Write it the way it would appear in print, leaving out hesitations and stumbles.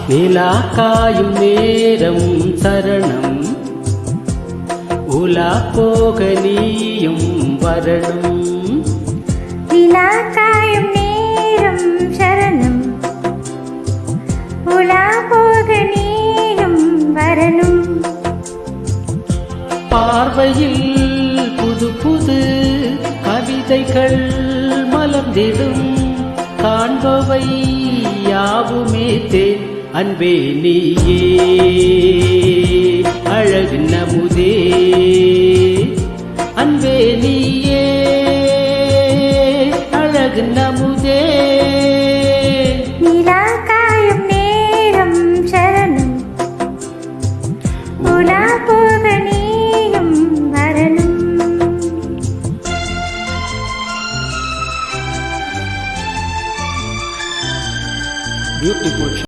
நிலா காயும் நேரம் சரணம் உலா போக நீயும் வரணும். நிலா காயும் நேரம் சரணம் உலா போக நீயும் வரணும். பார்வையில் புது புது கவிதைகள் மலர்ந்திடும். காண்பவை யாவுமே தேன் அன்பே நீயே அழகு நமுதே அன்பே நீயே